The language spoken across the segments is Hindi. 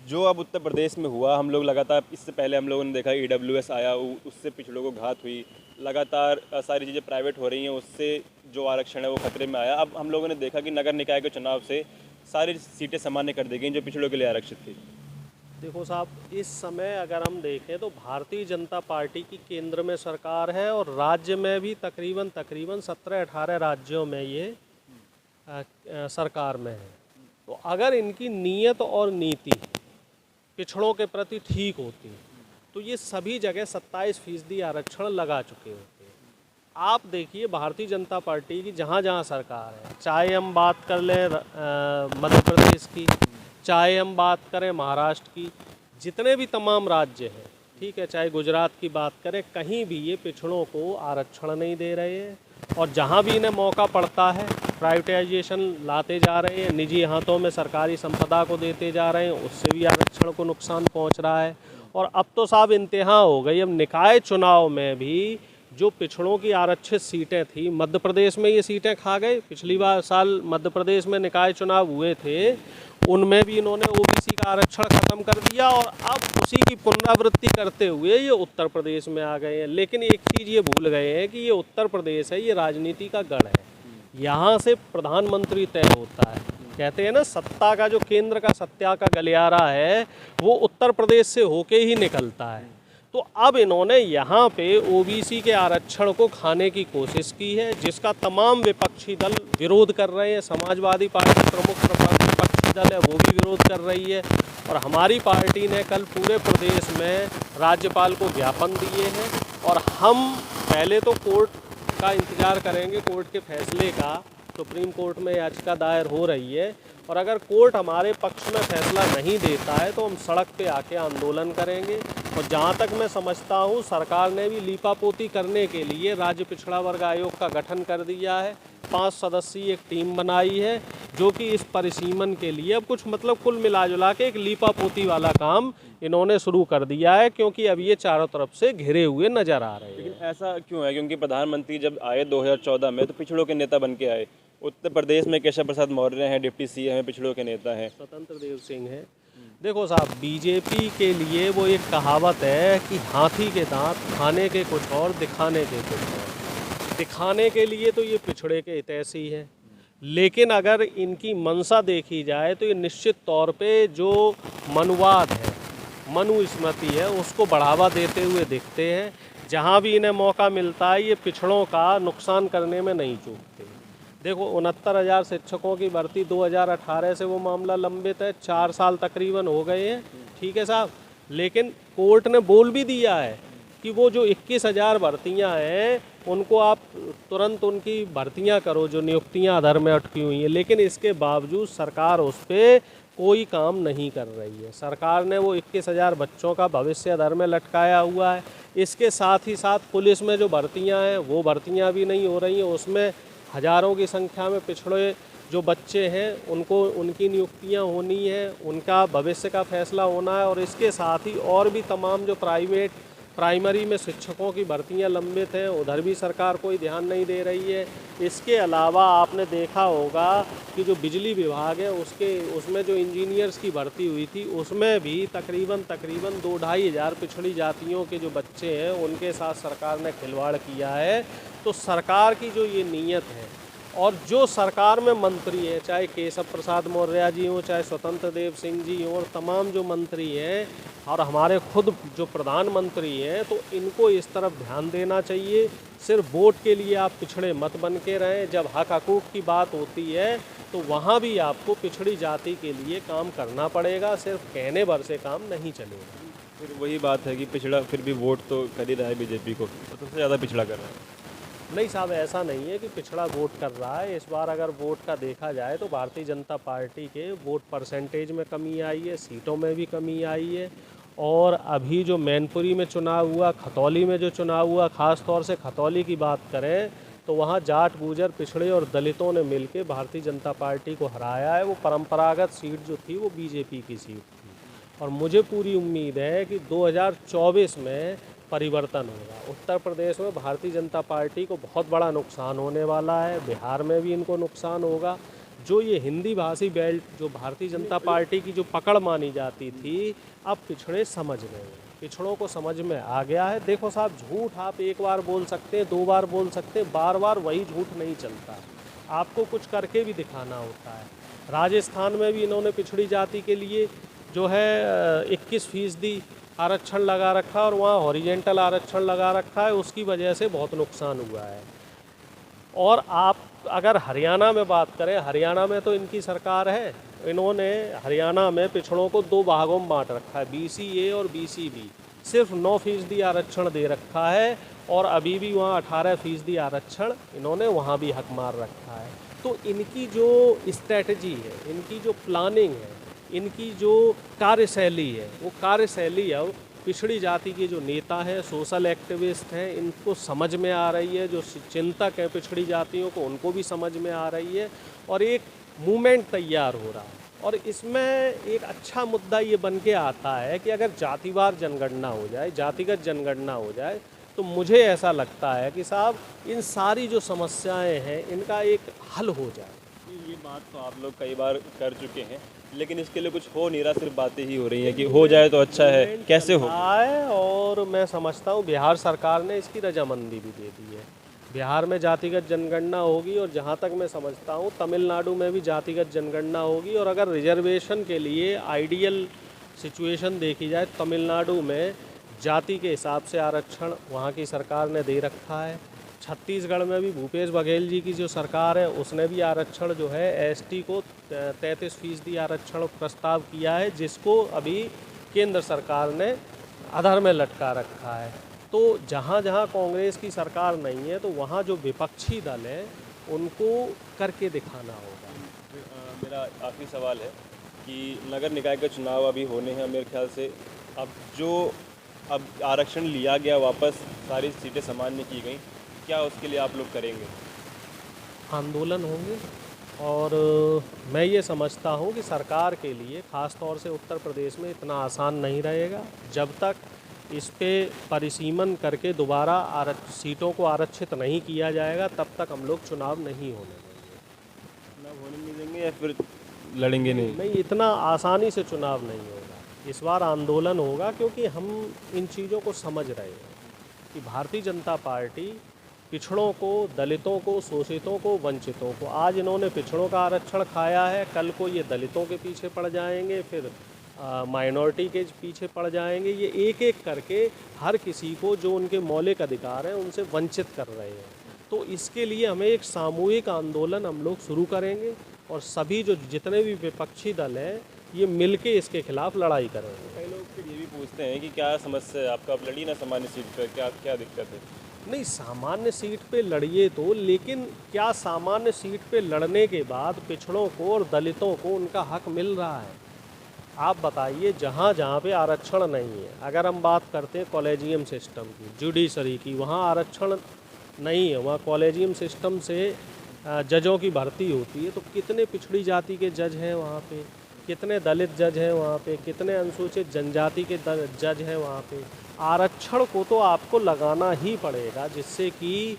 जो अब उत्तर प्रदेश में हुआ, हम लोग लगातार इससे पहले हम लोगों ने देखा ईडब्ल्यूएस आया, उससे पिछड़ों को घात हुई। लगातार सारी चीज़ें प्राइवेट हो रही हैं, उससे जो आरक्षण है वो खतरे में आया। अब हम लोगों ने देखा कि नगर निकाय के चुनाव से सारी सीटें सामान्य कर दी गई जो पिछड़ों के लिए आरक्षित थी। देखो साहब, इस समय अगर हम देखें तो भारतीय जनता पार्टी की केंद्र में सरकार है और राज्य में भी तकरीबन तकरीबन 17-18 राज्यों में ये सरकार में है। तो अगर इनकी नीयत और नीति पिछड़ों के प्रति ठीक होती तो ये सभी जगह 27% आरक्षण लगा चुके होते। आप देखिए भारतीय जनता पार्टी की जहाँ जहाँ सरकार है, चाहे हम बात कर लें मध्य प्रदेश की, चाहे हम बात करें महाराष्ट्र की, जितने भी तमाम राज्य हैं, ठीक है, चाहे गुजरात की बात करें, कहीं भी ये पिछड़ों को आरक्षण नहीं दे रहे हैं। और जहाँ भी इन्हें मौका पड़ता है प्राइवेटाइजेशन लाते जा रहे हैं, निजी हाथों में सरकारी संपदा को देते जा रहे हैं, उससे भी आरक्षण को नुकसान पहुँच रहा है। और अब तो साहब इंतहा हो गई, अब निकाय चुनाव में भी जो पिछड़ों की आरक्षित सीटें थी, मध्य प्रदेश में ये सीटें खा गए। पिछली बार साल मध्य प्रदेश में निकाय चुनाव हुए थे, उनमें भी इन्होंने ओबीसी का आरक्षण खत्म कर दिया और अब उसी की पुनरावृत्ति करते हुए ये उत्तर प्रदेश में आ गए हैं। लेकिन एक चीज़ ये भूल गए हैं कि ये उत्तर प्रदेश है, ये राजनीति का गढ़ है, यहाँ से प्रधानमंत्री तय होता है। कहते हैं ना, सत्ता का जो केंद्र का सत्ता का गलियारा है वो उत्तर प्रदेश से होके ही निकलता है। तो अब इन्होंने यहाँ पे ओबीसी के आरक्षण को खाने की कोशिश की है, जिसका तमाम विपक्षी दल विरोध कर रहे हैं। समाजवादी पार्टी प्रमुख विपक्षी दल है, वो भी विरोध कर रही है। और हमारी पार्टी ने कल पूरे प्रदेश में राज्यपाल को ज्ञापन दिए हैं और हम पहले तो कोर्ट का इंतज़ार करेंगे, कोर्ट के फैसले का। सुप्रीम कोर्ट में याचिका दायर हो रही है और अगर कोर्ट हमारे पक्ष में फैसला नहीं देता है तो हम सड़क पे आके आंदोलन करेंगे। और जहाँ तक मैं समझता हूँ, सरकार ने भी लीपापोती करने के लिए राज्य पिछड़ा वर्ग आयोग का गठन कर दिया है। 5 सदस्यीय एक टीम बनाई है जो कि इस परिसीमन के लिए अब कुछ मतलब कुल मिला जुला के एक लीपापोती वाला काम इन्होंने शुरू कर दिया है, क्योंकि अब ये चारों तरफ से घिरे हुए नजर आ रहे हैं। लेकिन ऐसा क्यों है? क्योंकि प्रधानमंत्री जब आए 2014 में तो पिछड़ों के नेता बन के आए। उत्तर प्रदेश में केशव प्रसाद मौर्य हैं, डिप्टी सीएम हैं, पिछड़ों के नेता हैं। स्वतंत्र देव सिंह है। देखो साहब, बीजेपी के लिए वो एक कहावत है कि हाथी के दांत खाने के कुछ और, दिखाने के कुछ और। दिखाने के लिए तो ये पिछड़े के हितैषी है, लेकिन अगर इनकी मंशा देखी जाए तो ये निश्चित तौर पे जो मनुवाद है, मनुस्मृति है, उसको बढ़ावा देते हुए दिखते हैं। जहाँ भी इन्हें मौका मिलता है ये पिछड़ों का नुकसान करने में नहीं चूकते। देखो, 69,000 शिक्षकों की भर्ती 2018 से वो मामला लंबित है, 4 साल तकरीबन हो गए हैं, ठीक है साहब। लेकिन कोर्ट ने बोल भी दिया है कि वो जो 21,000 भर्तियां हैं उनको आप तुरंत उनकी भर्तियां करो, जो नियुक्तियां अधर में अटकी हुई हैं। लेकिन इसके बावजूद सरकार उस पर कोई काम नहीं कर रही है। सरकार ने वो 21,000 बच्चों का भविष्य अधर में लटकाया हुआ है। इसके साथ ही साथ पुलिस में जो भर्तियाँ हैं वो भर्तियाँ भी नहीं हो रही हैं, उसमें हज़ारों की संख्या में पिछड़े जो बच्चे हैं उनको उनकी नियुक्तियां होनी है, उनका भविष्य का फैसला होना है। और इसके साथ ही और भी तमाम जो प्राइमरी में शिक्षकों की भर्तियां लंबित हैं, उधर भी सरकार कोई ध्यान नहीं दे रही है। इसके अलावा आपने देखा होगा कि जो बिजली विभाग है उसमें जो इंजीनियर्स की भर्ती हुई थी, उसमें भी तकरीबन 2-2.5 हज़ार पिछड़ी जातियों के जो बच्चे हैं उनके साथ सरकार ने खिलवाड़ किया है। तो सरकार की जो ये नीयत है, और जो सरकार में मंत्री हैं, चाहे केशव प्रसाद मौर्य जी हों, चाहे स्वतंत्र देव सिंह जी हों, और तमाम जो मंत्री हैं और हमारे खुद जो प्रधानमंत्री हैं, तो इनको इस तरफ ध्यान देना चाहिए। सिर्फ वोट के लिए आप पिछड़े मत बन के रहें। जब हक हकूक़ की बात होती है तो वहाँ भी आपको पिछड़ी जाति के लिए काम करना पड़ेगा, सिर्फ कहने भर से काम नहीं चलेगा। फिर वही बात है कि पिछड़ा फिर भी वोट तो कर ही रहा है बीजेपी को, तो सबसे ज़्यादा पिछड़ा कर रहा है। नहीं साहब, ऐसा नहीं है कि पिछड़ा वोट कर रहा है। इस बार अगर वोट का देखा जाए तो भारतीय जनता पार्टी के वोट परसेंटेज में कमी आई है, सीटों में भी कमी आई है। और अभी जो मैनपुरी में चुनाव हुआ, खतौली में जो चुनाव हुआ, ख़ास तौर से खतौली की बात करें तो वहाँ जाट, गुर्जर, पिछड़े और दलितों ने मिलकर भारतीय जनता पार्टी को हराया है। वो परंपरागत सीट जो थी वो बीजेपी की सीट थी। और मुझे पूरी उम्मीद है कि 2024 में परिवर्तन होगा। उत्तर प्रदेश में भारतीय जनता पार्टी को बहुत बड़ा नुकसान होने वाला है, बिहार में भी इनको नुकसान होगा। जो ये हिंदी भाषी बेल्ट जो भारतीय जनता पार्टी की जो पकड़ मानी जाती थी, अब पिछड़े समझ गए हैं, पिछड़ों को समझ में आ गया है। देखो साहब, झूठ आप एक बार बोल सकते हैं, 2 बार बोल सकते हैं, बार बार वही झूठ नहीं चलता, आपको कुछ करके भी दिखाना होता है। राजस्थान में भी इन्होंने पिछड़ी जाति के लिए जो है 21% आरक्षण लगा रखा और वहाँ हॉरिजेंटल आरक्षण लगा रखा है, उसकी वजह से बहुत नुकसान हुआ है। और आप अगर हरियाणा में बात करें, हरियाणा में तो इनकी सरकार है, इन्होंने हरियाणा में पिछड़ों को 2 भागों में बांट रखा है, BCA और BCB। सिर्फ 9% आरक्षण दे रखा है और अभी भी वहाँ 18% आरक्षण इन्होंने वहाँ भी हक मार रखा है। तो इनकी जो स्ट्रैटेजी है, इनकी जो प्लानिंग है, इनकी जो कार्यशैली है, वो कार्यशैली अब पिछड़ी जाति के जो नेता हैं, सोशल एक्टिविस्ट हैं, इनको समझ में आ रही है। जो चिंतक हैं पिछड़ी जातियों को, उनको भी समझ में आ रही है और एक मूवमेंट तैयार हो रहा है। और इसमें एक अच्छा मुद्दा ये बन के आता है कि अगर जातिवार जनगणना हो जाए, जातिगत जनगणना हो जाए, तो मुझे ऐसा लगता है कि साहब इन सारी जो समस्याएं हैं इनका एक हल हो जाए। ये बात तो आप लोग कई बार कर चुके हैं, लेकिन इसके लिए कुछ हो नहीं रहा, सिर्फ बातें ही हो रही हैं कि हो जाए तो अच्छा है। कैसे हो? आए, और मैं समझता हूँ बिहार सरकार ने इसकी रजामंदी भी दे दी है। बिहार में जातिगत जनगणना होगी और जहाँ तक मैं समझता हूँ तमिलनाडु में भी जातिगत जनगणना होगी। और अगर रिजर्वेशन के लिए आइडियल सिचुएशन देखी जाए, तमिलनाडु में जाति के हिसाब से आरक्षण वहाँ की सरकार ने दे रखा है। छत्तीसगढ़ में भी भूपेश बघेल जी की जो सरकार है, उसने भी आरक्षण जो है ST को 33% आरक्षण प्रस्ताव किया है, जिसको अभी केंद्र सरकार ने अधर में लटका रखा है। तो जहाँ जहाँ कांग्रेस की सरकार नहीं है, तो वहाँ जो विपक्षी दल है उनको करके दिखाना होगा। मेरा आखिरी सवाल है कि नगर निकाय के चुनाव अभी होने हैं मेरे ख्याल से। अब आरक्षण लिया गया वापस, सारी सीटें सामान्य की गई, क्या उसके लिए आप लोग करेंगे? आंदोलन होंगे। और मैं ये समझता हूँ कि सरकार के लिए, ख़ास तौर से उत्तर प्रदेश में, इतना आसान नहीं रहेगा। जब तक इस पे परिसीमन करके दोबारा सीटों को आरक्षित नहीं किया जाएगा, तब तक हम लोग चुनाव नहीं होने देंगे। चुनाव होने नहीं देंगे या फिर लड़ेंगे नहीं? नहीं, इतना आसानी से चुनाव नहीं होगा। इस बार आंदोलन होगा, क्योंकि हम इन चीज़ों को समझ रहे हैं कि भारतीय जनता पार्टी पिछड़ों को, दलितों को, शोषितों को, वंचितों को, आज इन्होंने पिछड़ों का आरक्षण खाया है, कल को ये दलितों के पीछे पड़ जाएंगे, फिर माइनॉरिटी के पीछे पड़ जाएंगे। ये एक एक करके हर किसी को जो उनके मौलिक अधिकार हैं उनसे वंचित कर रहे हैं। तो इसके लिए हमें एक सामूहिक आंदोलन हम लोग शुरू करेंगे और सभी जो जितने भी विपक्षी दल हैं, ये मिलके इसके खिलाफ लड़ाई करेंगे। कई लोग फिर ये भी पूछते हैं कि क्या समस्या है आपका, आप लड़ी ना सामान्य सीट पर, क्या क्या दिक्कत है? नहीं, सामान्य सीट पे लड़िए तो, लेकिन क्या सामान्य सीट पे लड़ने के बाद पिछड़ों को और दलितों को उनका हक मिल रहा है? आप बताइए, जहाँ जहाँ पे आरक्षण नहीं है, अगर हम बात करते हैं कॉलेजियम सिस्टम की, जुडिशरी की, वहाँ आरक्षण नहीं है, वहाँ कॉलेजियम सिस्टम से जजों की भर्ती होती है, तो कितने पिछड़ी जाति के जज हैं वहाँ पे, कितने दलित जज हैं वहाँ पे, कितने अनुसूचित जनजाति के जज हैं वहाँ पे। आरक्षण को तो आपको लगाना ही पड़ेगा, जिससे कि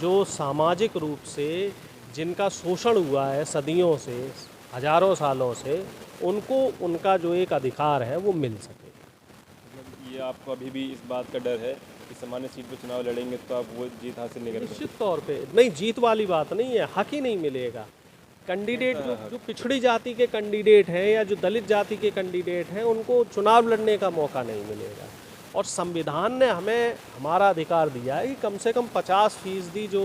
जो सामाजिक रूप से जिनका शोषण हुआ है सदियों से, हजारों सालों से, उनको उनका जो एक अधिकार है वो मिल सके। मतलब ये आपको अभी भी इस बात का डर है कि सामान्य सीट पर चुनाव लड़ेंगे तो आप वो जीत हासिल नहीं कर पाएंगे? निश्चित तौर पे नहीं, जीत वाली बात नहीं है, हक ही नहीं मिलेगा। कैंडिडेट जो पिछड़ी जाति के कैंडिडेट हैं या जो दलित जाति के कैंडिडेट हैं, उनको चुनाव लड़ने का मौका नहीं मिलेगा। और संविधान ने हमें हमारा अधिकार दिया है कि कम से कम 50% जो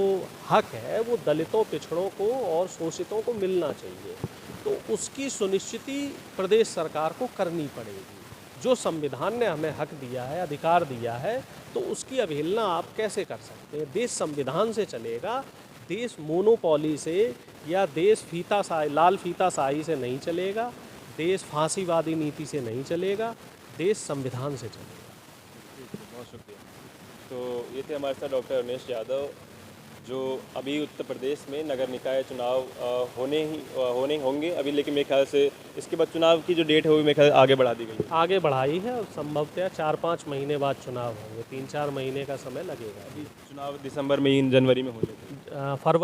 हक है वो दलितों, पिछड़ों को और शोषितों को मिलना चाहिए। तो उसकी सुनिश्चिति प्रदेश सरकार को करनी पड़ेगी। जो संविधान ने हमें हक दिया है, अधिकार दिया है, तो उसकी अवहेलना आप कैसे कर सकते हैं? देश संविधान से चलेगा, देश मोनोपॉली से या देश लाल फीताशाही से नहीं चलेगा, देश फांसीवादी नीति से नहीं चलेगा, देश संविधान से चलेगा। बहुत शुक्रिया। तो ये थे हमारे साथ डॉक्टर अवनीश यादव, जो अभी उत्तर प्रदेश में नगर निकाय चुनाव होने होंगे अभी, लेकिन मेरे ख्याल से इसके बाद चुनाव की जो डेट है वो मेरे ख्याल आगे बढ़ा दी गई है। आगे बढ़ाई है और संभवतः 4-5 महीने बाद चुनाव होंगे, 3-4 महीने का समय लगेगा। अभी चुनाव दिसंबर में, जनवरी में होंगे, फरवरी